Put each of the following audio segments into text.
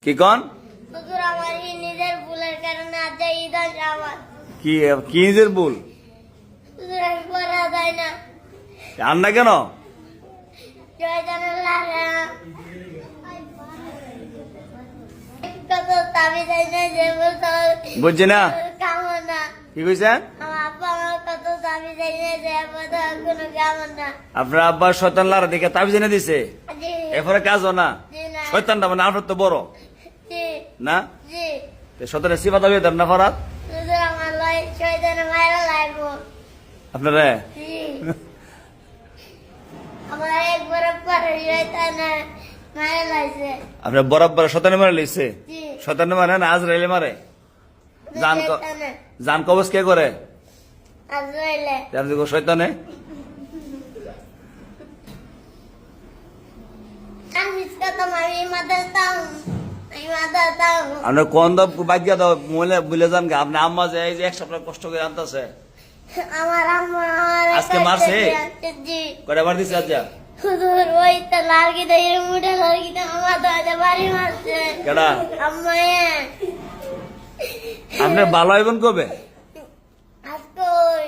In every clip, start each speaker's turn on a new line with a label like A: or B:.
A: কি কন
B: হুজুর আমার নিজের ভুলের কারণে আজ ঈদ আসে আমার।
A: কি কি নিজের ভুল
B: হুজুর আমি পড়া যায় না।
A: আর না কেন
B: শয়তানের লারে কত তাবি যায় না যে বলতো
A: বুঝছি না
B: কামন না।
A: কি কইছেন
B: আমার আব্বা আমার কত তাবি যায় না যে বলতো কোনো কামন না।
A: আপনার আব্বা শয়তান লারা দেখে তাবিজ এনে দিছে
B: জি
A: এরপরে কাজও না
B: জি না
A: শয়তানটা মানে আপনার তো বড়
B: জি
A: না
B: জি
A: শয়তানের সিফা দাবি দেন না ফরাত
B: হুজুর আমার লয় শয়তানের মায়েরা লাগবো।
A: আপনারা
B: জি আমার একবার পরে শয়তানের মায়েরা লাগছে।
A: আপনার বরাবর শয়তানে মারে লইছে
B: জি
A: শয়তানে মারে না আজরাইলে মারে জান
B: শয়তানের
A: জান কবজ কে করে
B: আজরাইলে
A: আপনি কো শয়তানে
B: আমি কথা আমি মাদাতাম আমি মাদাতাম
A: আপনার কোন দাও বাগিয়া দাও মহিলা ভুলে যান গে আপনি আম্মা যে এই যে এক সপ্তাহ কষ্ট করে আনতেছে
B: আমার আম্মা আমার
A: আজকে মারছে?
B: জি
A: কয়টা বার দিছে আজ
B: হুজুর ওই তো লার্গি দেয় মুড়ে লার্গি তো আমার দাদা বাড়ি মারছে
A: কেডা
B: আম্মা
A: আপনি ভালো হইবেন কবে
B: আজকে ওই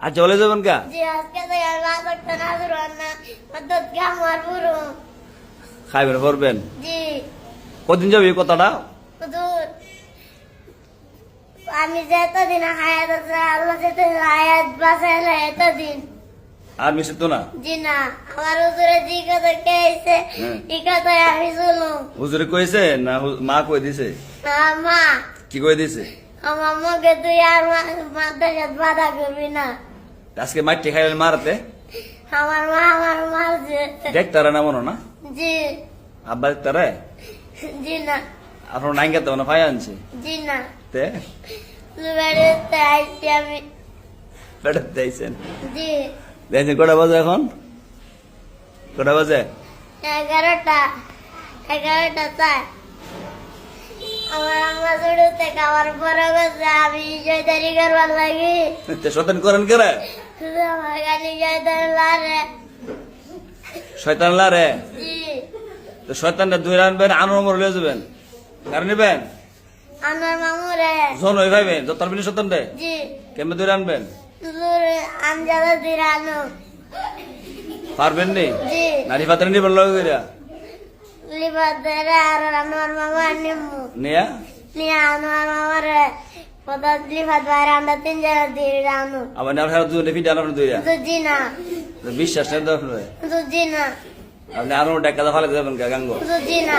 A: আর চলে যাবেন কা
B: জি আজকে তো আর রাত একটা না ধরুন না মদত কে আমার পুরো
A: খাইবেন পড়বেন
B: জি
A: কদিন যাবে এই কথাটা
B: হুজুর আমি যে এতদিন হায়াত আছে আল্লাহ যেতে হায়াত বাঁচাইলে এতদিন
A: আর মিশে তো না
B: জি না আমার হুজুরে জি কথা খেয়েছে এই কথায় আমি শুনলাম
A: হুজুরে কইছে না মা কই দিছে
B: মা
A: কি কই দিছে
B: আমার মুখে তুই আর মাদ্রাসাত বাধা করবি না
A: আজকে মাটি খাইলে মারতে
B: আমার মা আমার মারছে
A: দেখতারা না মনো না
B: জি
A: আব্বা দেখতারে
B: জি না
A: আপনার নাইঙ্গা তো না পাই আনছে
B: জি না
A: তে
B: বেড়াতে আইছি আমি
A: বেটা দিয়েছেন
B: জি
A: দেখছেন কটা বাজে এখন কটা বাজে
B: 11টা 11টা চার আমার আম্মা ছোটতে খাবার পরে গেছে আমি জয়দারি করবার লাগি
A: তে শয়তান করেন কেরে
B: শুধু আমার গানি জয়দারি লারে
A: শয়তান লারে
B: জি
A: তো শয়তানটা দুই আনবেন আনোর মর লয়ে যাবেন কারণ নিবেন
B: আমার মামুরে
A: জন হয়ে ভাইবেন যত তারবিনি শয়তান রে
B: জি
A: কেমনে দুই আনবেন
B: আমজাদা দিরানো
A: পারবেন নি
B: জি
A: নারী পাত্রে নিবেন লগে কইরা
B: লিবাদরে আর আমার মামা নিমু
A: নিয়া
B: নিয়া আমার মামারে পদাত লিবাদ বাইরে আমরা তিনজনে দিরানো
A: আবার না ফেরত দুই ফিট আনার দুইরা
B: তো জি না
A: বিশ্বাস নেই তো আপনার
B: তো জি না
A: আপনি আরো টাকা ফালে যাবেন গাঙ্গো
B: তো জি না